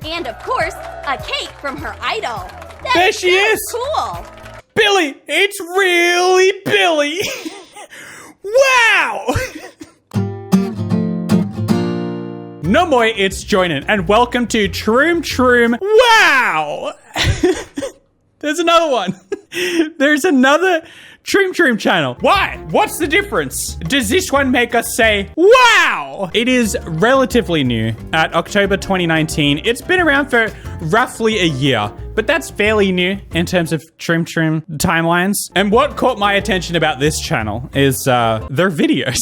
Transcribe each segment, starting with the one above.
And of course, a cake from her idol. There she is! Cool! Billy! It's really Billy! Wow! No more, it's Joinen, and welcome to Troom Troom. Wow! There's another one. There's another Troom Troom channel. Why? What's the difference? Does this one make us say, wow? It is relatively new at October 2019. It's been around for roughly a year, but that's fairly new in terms of Troom Troom timelines. And what caught my attention about this channel is their videos.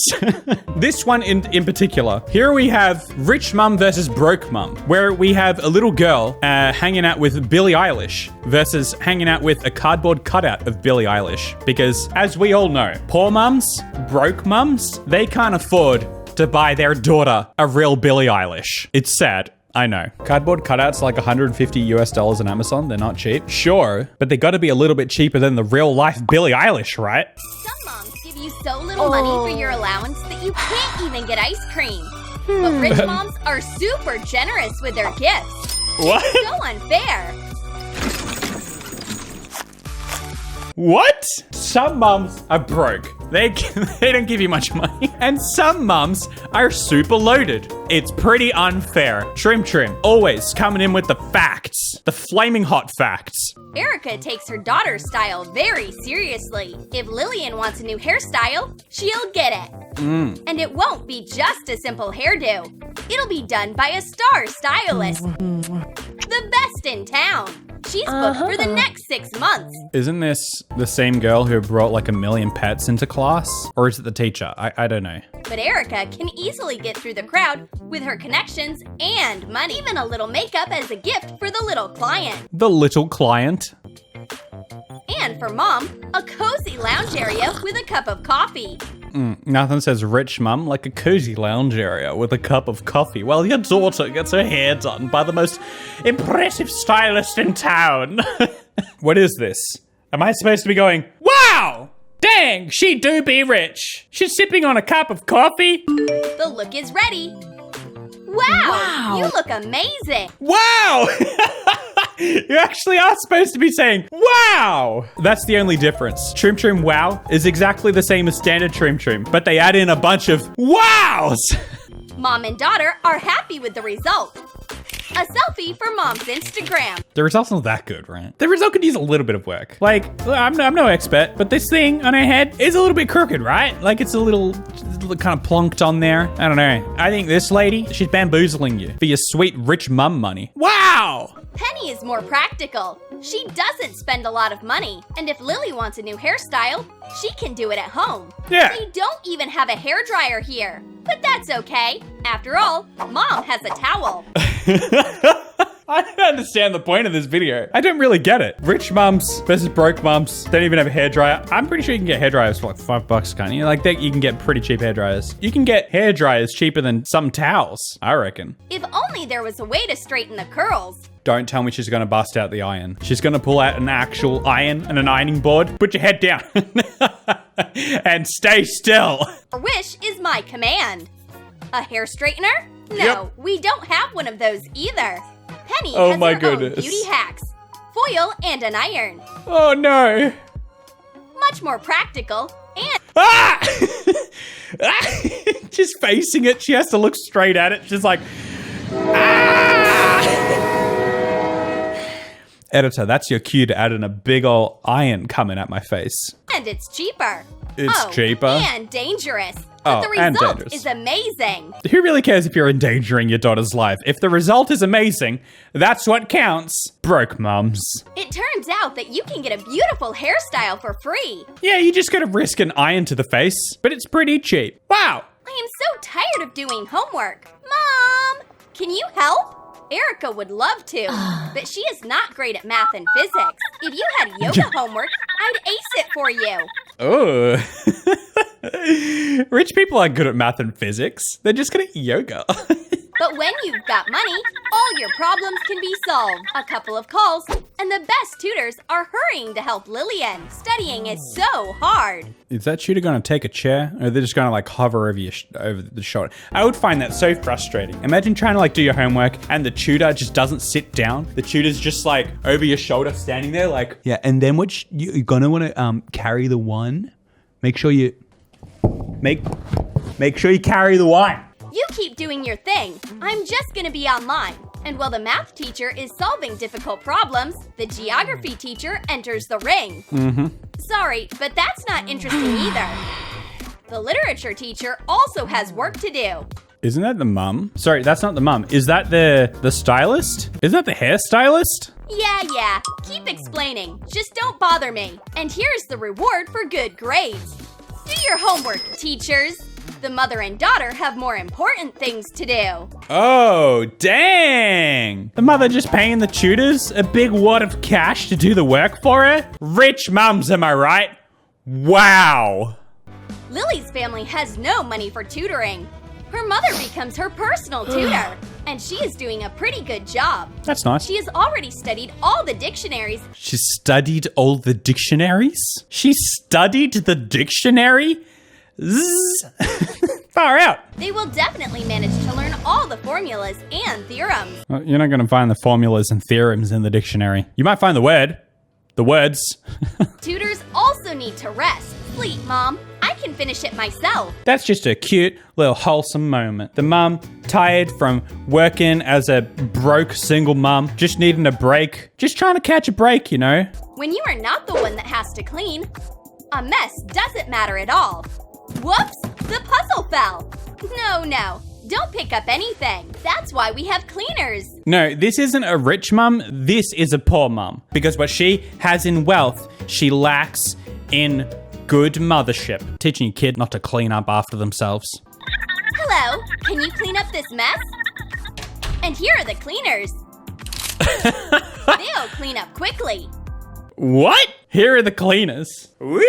This one in particular. Here we have Rich Mum versus Broke Mum, where we have a little girl hanging out with Billie Eilish versus hanging out with a cardboard cutout of Billie Eilish. Because as we all know, poor mums, broke mums, they can't afford to buy their daughter a real Billie Eilish. It's sad. I know. Cardboard cutouts like $150 on Amazon. They're not cheap. Sure, but they gotta be a little bit cheaper than the real life Billie Eilish, right? Some moms give you so little money for your allowance that you can't even get ice cream. But rich moms are super generous with their gifts. What? It's so unfair. What? Some mums are broke. They don't give you much money. And some mums are super loaded. It's pretty unfair. Troom Troom, always coming in with the facts. The flaming hot facts. Erica takes her daughter's style very seriously. If Lillian wants a new hairstyle, she'll get it. And it won't be just a simple hairdo. It'll be done by a star stylist. The best in town. She's booked for the next 6 months. Isn't this the same girl who brought like 1 million pets into class? Or is it the teacher? I don't know. But Erica can easily get through the crowd with her connections and money. Even a little makeup as a gift for the little client. The little client. And for mom, a cozy lounge area with a cup of coffee. Nothing says rich mum like a cozy lounge area with a cup of coffee while your daughter gets her hair done by the most impressive stylist in town. What is this? Am I supposed to be going, wow, dang, she do be rich. She's sipping on a cup of coffee. The look is ready. Wow. You look amazing. Wow. You actually are supposed to be saying, wow! That's the only difference. Troom Troom Wow is exactly the same as standard Troom Troom, but they add in a bunch of wows! Mom and daughter are happy with the result. A selfie for mom's Instagram. The result's not that good, right? The result could use a little bit of work. Like, I'm no expert, but this thing on her head is a little bit crooked, right? Like it's a little kind of plonked on there. I don't know. I think this lady, she's bamboozling you for your sweet rich mum money. Wow! Penny is more practical. She doesn't spend a lot of money. And if Lily wants a new hairstyle, she can do it at home. Yeah. They don't even have a hairdryer here. But that's okay. After all, mom has a towel. I don't understand the point of this video. I don't really get it. Rich mums versus broke mums don't even have a hairdryer. I'm pretty sure you can get hairdryers for like $5, can't you? Like that, you can get pretty cheap hairdryers. You can get hairdryers cheaper than some towels, I reckon. If only there was a way to straighten the curls. Don't tell me she's gonna bust out the iron. She's gonna pull out an actual iron and an ironing board. Put your head down and stay still. Her wish is my command. A hair straightener? No, Yep. We don't have one of those either. Penny Oh has my her goodness. own beauty hacks. Foil and an iron. Oh no. Much more practical and Ah! Just facing it. She has to look straight at it. She's like, ah! Editor, that's your cue to add in a big ol' iron coming at my face. it's cheaper. It's cheaper? And dangerous. But the and result dangerous. is amazing. Who really cares if you're endangering your daughter's life? If the result is amazing, that's what counts. Broke mums. It turns out that you can get a beautiful hairstyle for free. Yeah, you just gotta risk an iron to the face, but it's pretty cheap. Wow. I am so tired of doing homework. Mom, can you help? Erica would love to, but she is not great at math and physics. If you had yoga homework, I'd ace it for you. Oh. Rich people aren't good at math and physics. They're just good at yoga. But when you've got money, all your problems can be solved. A couple of calls And the best tutors are hurrying to help Lillian. Studying is so hard. Is that tutor going to take a chair? Or are they just going to like hover over over the shoulder? I would find that so frustrating. Imagine trying to like do your homework and the tutor just doesn't sit down. The tutor's just like over your shoulder standing there like, yeah, and then you're going to want to carry the one. Make sure you carry the one. You keep doing your thing. I'm just gonna be online. And while the math teacher is solving difficult problems, the geography teacher enters the ring. Sorry, but that's not interesting either. The literature teacher also has work to do. Isn't that the mum? Sorry, that's not the mum. Is that the stylist? Isn't that the hairstylist? Yeah. Keep explaining. Just don't bother me. And here's the reward for good grades. Do your homework, teachers. The mother and daughter have more important things to do. Oh, dang. The mother just paying the tutors a big wad of cash to do the work for her? Rich mums, am I right? Wow. Lily's family has no money for tutoring. Her mother becomes her personal tutor, and she is doing a pretty good job. That's nice. She has already studied all the dictionaries. She studied all the dictionaries? She studied the dictionary? Zzz. Far out. They will definitely manage to learn all the formulas and theorems. Well, you're not going to find the formulas and theorems in the dictionary. You might find the words. Tutors also need to rest. Sleep, Mom. I can finish it myself. That's just a cute little wholesome moment. The mum, tired from working as a broke single mum, just needing a break. Just trying to catch a break, you know? When you are not the one that has to clean, a mess doesn't matter at all. Whoops! The puzzle fell! No. Don't pick up anything. That's why we have cleaners. No, this isn't a rich mum. This is a poor mum. Because what she has in wealth, she lacks in good mothership. Teaching your kid not to clean up after themselves. Hello, can you clean up this mess? And here are the cleaners. They'll clean up quickly. What? Here are the cleaners. Woo!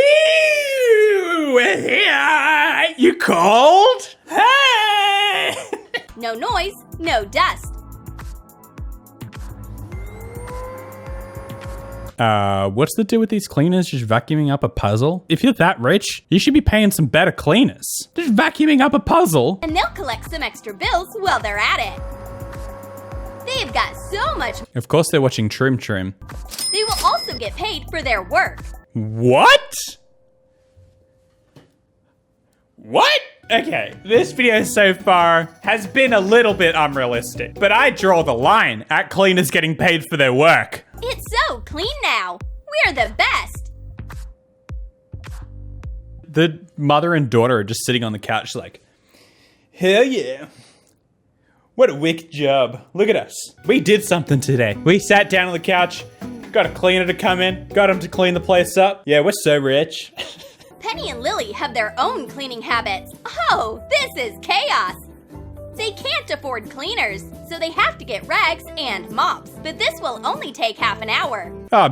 We're here! You cold? Hey! No noise, no dust. What's the deal with these cleaners just vacuuming up a puzzle? If you're that rich, you should be paying some better cleaners. Just vacuuming up a puzzle. And they'll collect some extra bills while they're at it. They've got so much. Of course they're watching Troom Troom. They will also get paid for their work. What? What? Okay, this video so far has been a little bit unrealistic, but I draw the line at cleaners getting paid for their work. It's so clean now. We're the best. The mother and daughter are just sitting on the couch like, hell yeah. What a wicked job. Look at us. We did something today. We sat down on the couch, got a cleaner to come in, got him to clean the place up. Yeah, we're so rich. Penny and Lily have their own cleaning habits. Oh, this is chaos. They can't afford cleaners, so they have to get rags and mops. But this will only take half an hour.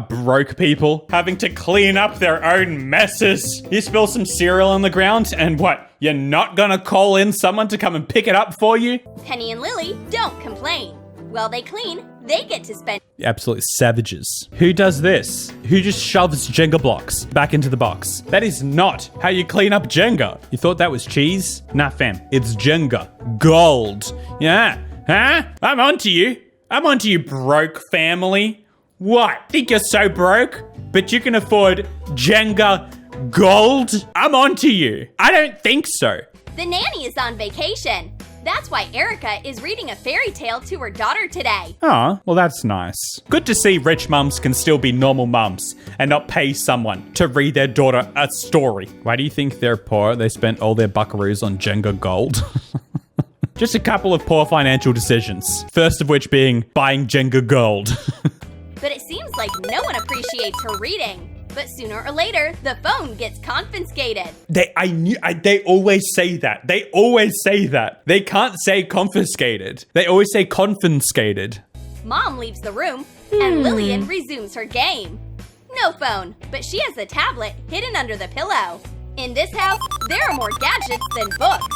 Broke people having to clean up their own messes. You spill some cereal on the ground and what? You're not gonna call in someone to come and pick it up for you? Penny and Lily don't complain. While they clean, they get to spend. Absolute savages. Who does this? Who just shoves Jenga blocks back into the box? That is not how you clean up Jenga. You thought that was cheese? Nah, fam. It's Jenga. Gold. Yeah. Huh? I'm onto you. I'm onto you, broke family. What? Think you're so broke? But you can afford Jenga gold? I'm onto you. I don't think so. The nanny is on vacation. That's why Erica is reading a fairy tale to her daughter today. Oh, well that's nice. Good to see rich mums can still be normal mums and not pay someone to read their daughter a story. Why do you think they're poor? They spent all their buckaroos on Jenga gold. Just a couple of poor financial decisions. First of which being buying Jenga gold. But it seems like no one appreciates her reading. But sooner or later, the phone gets confiscated. They always say that. They always say that. They can't say confiscated. They always say confiscated. Mom leaves the room, and Lillian resumes her game. No phone, but she has a tablet hidden under the pillow. In this house, there are more gadgets than books.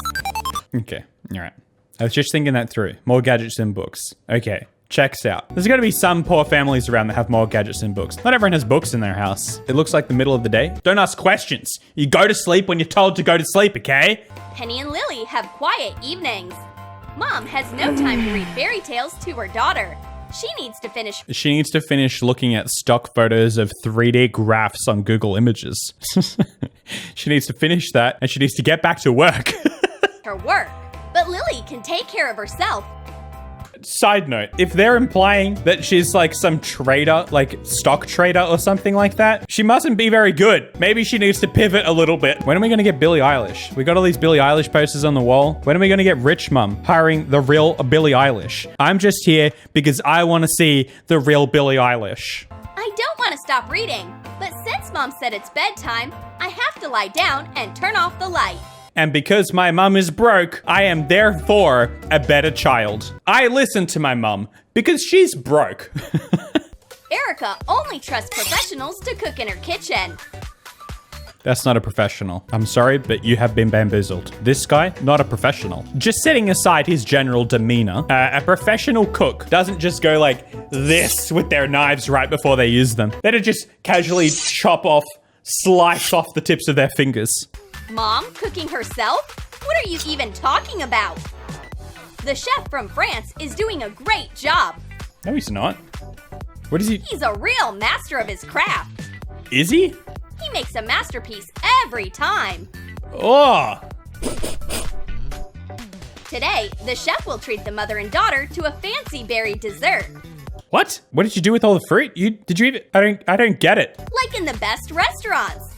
Okay, all right. I was just thinking that through. More gadgets than books. Okay. Checks out. There's got to be some poor families around that have more gadgets than books. Not everyone has books in their house. It looks like the middle of the day. Don't ask questions. You go to sleep when you're told to go to sleep, okay? Penny and Lily have quiet evenings. Mom has no time to read fairy tales to her daughter. She needs to finish looking at stock photos of 3D graphs on Google Images. She needs to finish that, and she needs to get back to work. her work. But Lily can take care of herself. Side note, if they're implying that she's like some trader, like stock trader or something like that, she mustn't be very good. Maybe she needs to pivot a little bit. When are we going to get Billie Eilish? We got all these Billie Eilish posters on the wall. When are we going to get Rich Mum hiring the real Billie Eilish? I'm just here because I want to see the real Billie Eilish. I don't want to stop reading, but since Mom said it's bedtime, I have to lie down and turn off the light. And because my mum is broke, I am therefore a better child. I listen to my mum because she's broke. Erica only trusts professionals to cook in her kitchen. That's not a professional. I'm sorry, but you have been bamboozled. This guy, not a professional. Just setting aside his general demeanor, a professional cook doesn't just go like this with their knives right before they use them. They don't just casually slice off the tips of their fingers. Mom cooking herself? What are you even talking about? The chef from France is doing a great job. No, he's not. What is he? He's a real master of his craft. Is he? He makes a masterpiece every time. Oh! Today, the chef will treat the mother and daughter to a fancy berry dessert. What? What did you do with all the fruit? Did you eat it? I don't get it. Like in the best restaurants.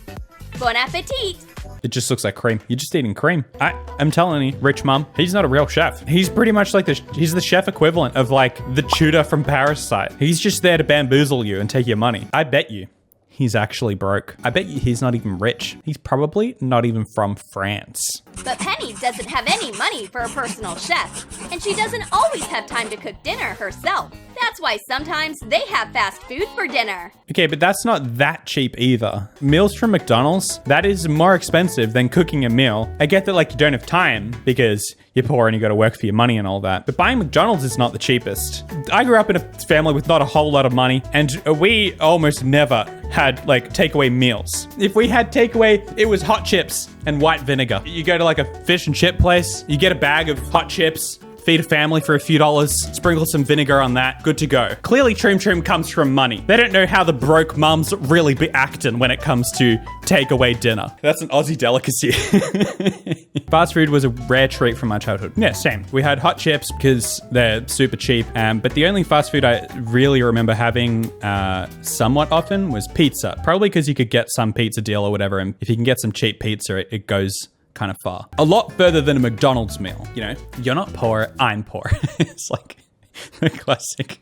Bon appetit. It just looks like cream. You're just eating cream. I'm telling you, Rich Mum, he's not a real chef. He's pretty much like he's the chef equivalent of like the tutor from Parasite. He's just there to bamboozle you and take your money. I bet you he's actually broke. I bet you he's not even rich. He's probably not even from France. But Penny doesn't have any money for a personal chef, and she doesn't always have time to cook dinner herself. That's why sometimes they have fast food for dinner. Okay, but that's not that cheap either. Meals from McDonald's, that is more expensive than cooking a meal. I get that like you don't have time because you're poor and you gotta work for your money and all that. But buying McDonald's is not the cheapest. I grew up in a family with not a whole lot of money, and we almost never had like takeaway meals. If we had takeaway, it was hot chips and white vinegar. You go to like a fish and chip place, you get a bag of hot chips, feed a family for a few dollars, sprinkle some vinegar on that, good to go. Clearly, Troom Troom comes from money. They don't know how the broke mums really be acting when it comes to takeaway dinner. That's an Aussie delicacy. Fast food was a rare treat from my childhood. Yeah, same. We had hot chips because they're super cheap, but the only fast food I really remember having somewhat often was pizza. Probably because you could get some pizza deal or whatever, and if you can get some cheap pizza, it goes kind of far. A lot further than a McDonald's meal. You know, you're not poor, I'm poor. It's like the classic.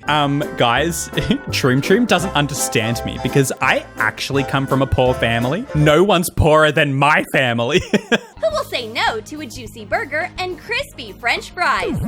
Guys, Troom Troom doesn't understand me because I actually come from a poor family. No one's poorer than my family. Who will say no to a juicy burger and crispy French fries?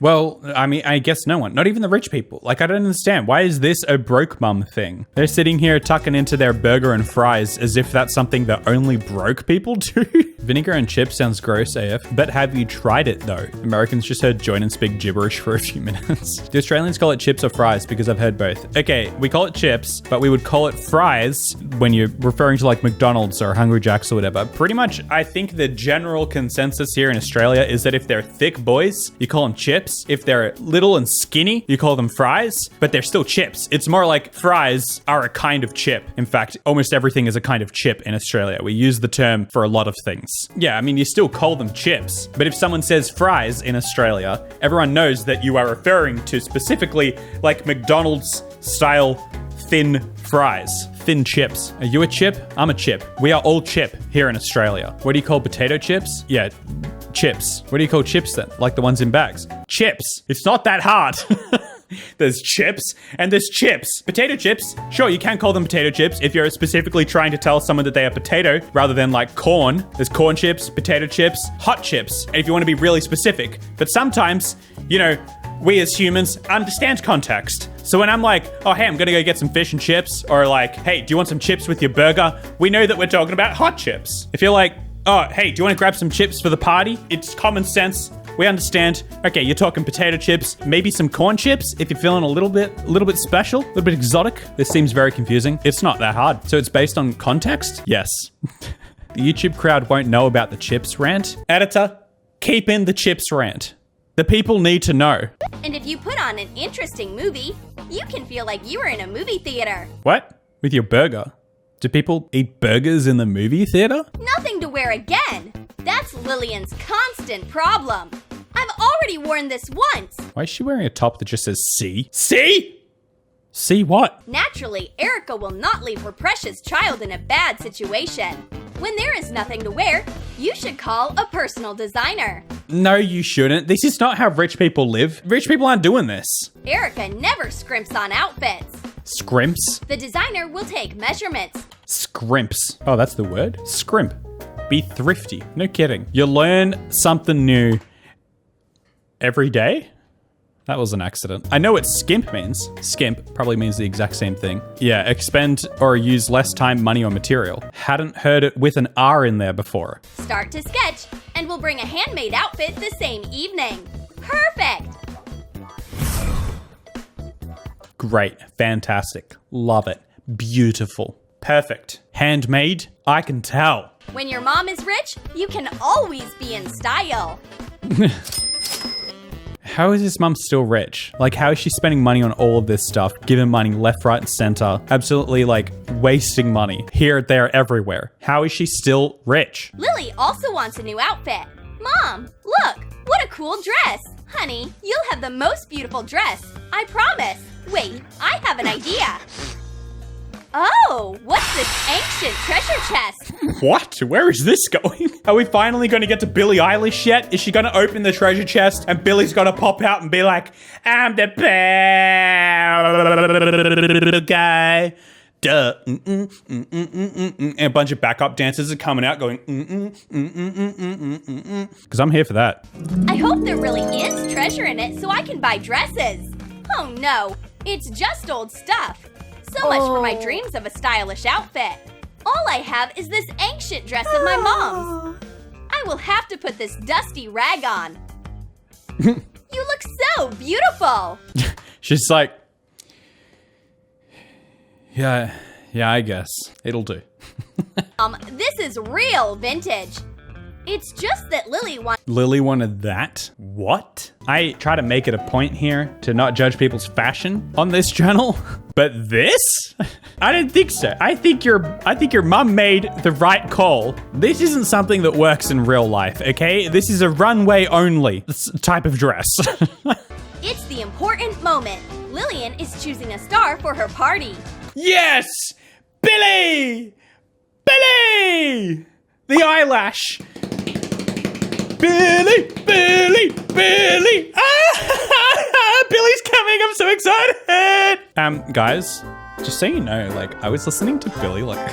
Well, I mean, I guess no one. Not even the rich people. Like, I don't understand. Why is this a broke mum thing? They're sitting here tucking into their burger and fries as if that's something that only broke people do. Vinegar and chips sounds gross AF, but have you tried it though? Americans just heard Joinen speak gibberish for a few minutes. The Australians call it chips or fries because I've heard both. Okay, we call it chips, but we would call it fries when you're referring to like McDonald's or Hungry Jack's or whatever. Pretty much, I think the general consensus here in Australia is that if they're thick boys, you call them chips. If they're little and skinny, you call them fries, but they're still chips. It's more like fries are a kind of chip. In fact, almost everything is a kind of chip in Australia. We use the term for a lot of things. Yeah, I mean, you still call them chips, but if someone says fries in Australia, everyone knows that you are referring to specifically like McDonald's style thin fries. Thin chips. Are you a chip? I'm a chip. We are all chip here in Australia. What do you call potato chips? Yeah, chips. What do you call chips then? Like the ones in bags? Chips. It's not that hard. There's chips and there's chips. Potato chips, sure, you can call them potato chips if you're specifically trying to tell someone that they are potato rather than like corn. There's corn chips, potato chips, hot chips, if you want to be really specific. But sometimes, you know, we as humans understand context. So when I'm like, oh, hey, I'm gonna go get some fish and chips, or like, hey, do you want some chips with your burger? We know that we're talking about hot chips. If you're like, oh, hey, do you want to grab some chips for the party? It's common sense We understand. Okay, you're talking potato chips, maybe some corn chips if you're feeling a little bit special, a little bit exotic. This seems very confusing. It's not that hard. So it's based on context? Yes. The YouTube crowd won't know about the chips rant. Editor, keep in the chips rant. The people need to know. And if you put on an interesting movie, you can feel like you were in a movie theater. What? With your burger? Do people eat burgers in the movie theater? Nothing to wear again. That's Lillian's constant problem. I've already worn this once. Why is she wearing a top that just says C? C? C what? Naturally, Erica will not leave her precious child in a bad situation. When there is nothing to wear, you should call a personal designer. No, you shouldn't. This is not how rich people live. Rich people aren't doing this. Erica never scrimps on outfits. Scrimps? The designer will take measurements. Scrimps. Oh, that's the word? Scrimp. Be thrifty. No kidding. You learn something new every day? That was an accident. I know what skimp means. Skimp probably means the exact same thing. Yeah, expend or use less time, money, or material. Hadn't heard it with an R in there before. Start to sketch, and we'll bring a handmade outfit the same evening. Perfect! Great. Fantastic. Love it. Beautiful. Perfect. Handmade? I can tell. When your mom is rich, you can always be in style. How is his mum still rich? Like, how is she spending money on all of this stuff? Giving money left, right, and center. Absolutely, like, wasting money. Here, there, everywhere. How is she still rich? Lily also wants a new outfit. Mom, look, what a cool dress. Honey, you'll have the most beautiful dress. I promise. Wait, I have an idea. Oh, what's this ancient treasure chest? What? Where is this going? Are we finally going to get to Billie Eilish yet? Is she going to open the treasure chest and Billie's going to pop out and be like, I'm the bad guy. Duh. And a bunch of backup dancers are coming out going, because I'm here for that. I hope there really is treasure in it so I can buy dresses. Oh no, it's just old stuff. So much for my dreams of a stylish outfit. All I have is this ancient dress of my mom's. I will have to put this dusty rag on. You look so beautiful. She's like, yeah, I guess. It'll do. This is real vintage. It's just that Lily wanted that? What? I try to make it a point here to not judge people's fashion on this channel, but this? I didn't think so. I think your mom made the right call. This isn't something that works in real life, okay? This is a runway only type of dress. It's the important moment. Lillian is choosing a star for her party. Yes! Billie! Billie! The eyelash. Billie! Ah! Billie's coming! I'm so excited! Guys, just so you know, like, I was listening to Billie, like,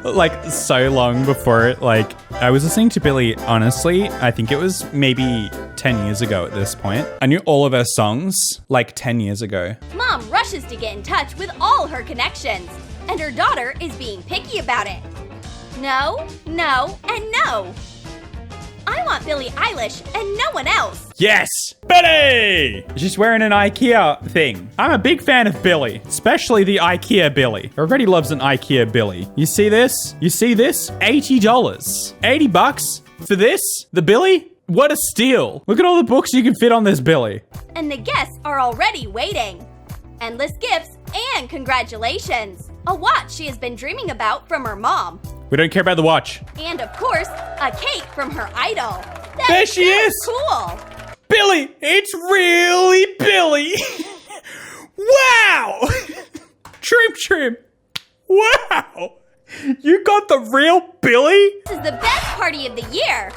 like, so long before it, like, I was listening to Billie, honestly, I think it was maybe 10 years ago at this point. I knew all of her songs, like, 10 years ago. Mom rushes to get in touch with all her connections, and her daughter is being picky about it. No, no, and no. I want Billie Eilish and no one else. Yes! Billie! She's wearing an IKEA thing. I'm a big fan of Billie, especially the IKEA Billie. Everybody loves an IKEA Billie. You see this? You see this? $80. 80 bucks for this? The Billie? What a steal. Look at all the books you can fit on this Billie. And the guests are already waiting. Endless gifts and congratulations. A watch she has been dreaming about from her mom. We don't care about the watch. And of course, a cake from her idol. There she is! Cool! Billie! It's really Billie! Wow! Troom Troom! Wow! You got the real Billie? This is the best party of the year!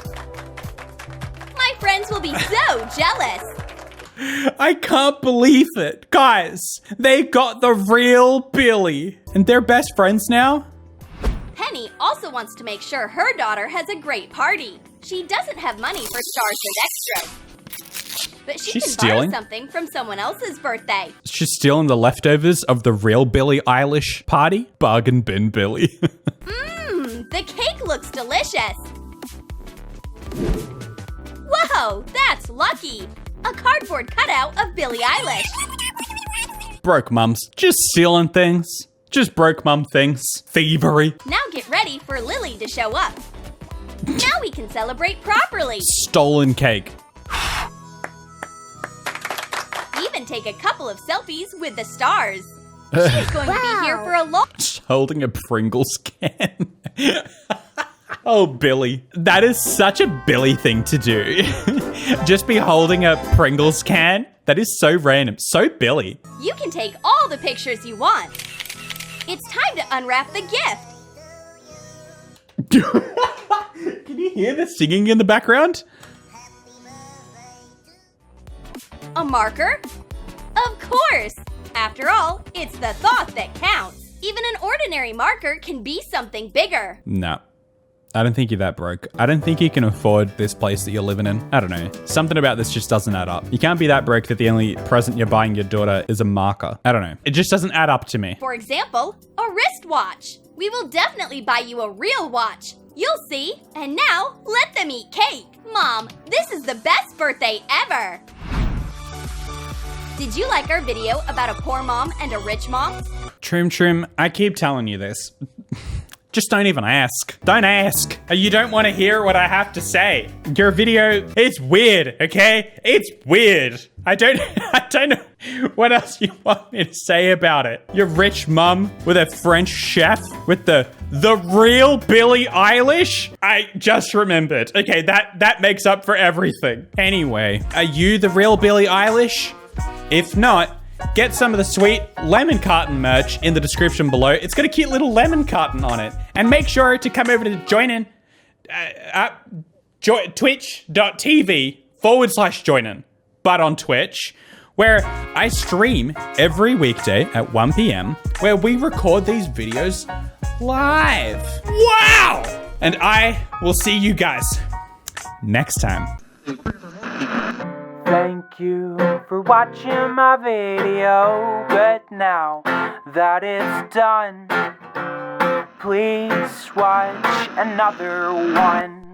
My friends will be so jealous! I can't believe it. Guys, they got the real Billie. And they're best friends now? Penny also wants to make sure her daughter has a great party. She doesn't have money for stars and extras. But she can borrow something from someone else's birthday. She's stealing the leftovers of the real Billie Eilish party? Bargain bin Billie. The cake looks delicious. Oh, that's lucky. A cardboard cutout of Billie Eilish. Broke mums. Just stealing things. Just broke mum things. Thievery. Now get ready for Lily to show up. Now we can celebrate properly. Stolen cake. Even take a couple of selfies with the stars. She's going to be here for a long... Just holding a Pringles can. Oh, Billy. That is such a Billy thing to do. Just be holding a Pringles can. That is so random. So Billy. You can take all the pictures you want. It's time to unwrap the gift. Can you hear the singing in the background? A marker? Of course! After all, it's the thought that counts. Even an ordinary marker can be something bigger. No. I don't think you're that broke. I don't think you can afford this place that you're living in. I don't know. Something about this just doesn't add up. You can't be that broke that the only present you're buying your daughter is a marker. I don't know. It just doesn't add up to me. For example, a wristwatch. We will definitely buy you a real watch. You'll see. And now, let them eat cake. Mom, this is the best birthday ever. Did you like our video about a poor mom and a rich mom? Troom Troom, I keep telling you this. Just don't even ask. Don't ask. You don't want to hear what I have to say. Your video, it's weird, okay? It's weird. I don't know what else you want me to say about it. Your rich mum with a French chef with the real Billie Eilish? I just remembered. Okay, that makes up for everything. Anyway, are you the real Billie Eilish? If not, get some of the sweet lemon carton merch in the description below. It's got a cute little lemon carton on it. And make sure to come over to Joinen, twitch.tv/Joinen, but on Twitch, where I stream every weekday at 1 p.m, where we record these videos live. Wow! And I will see you guys next time. Thank you for watching my video, but now that it's done, please watch another one.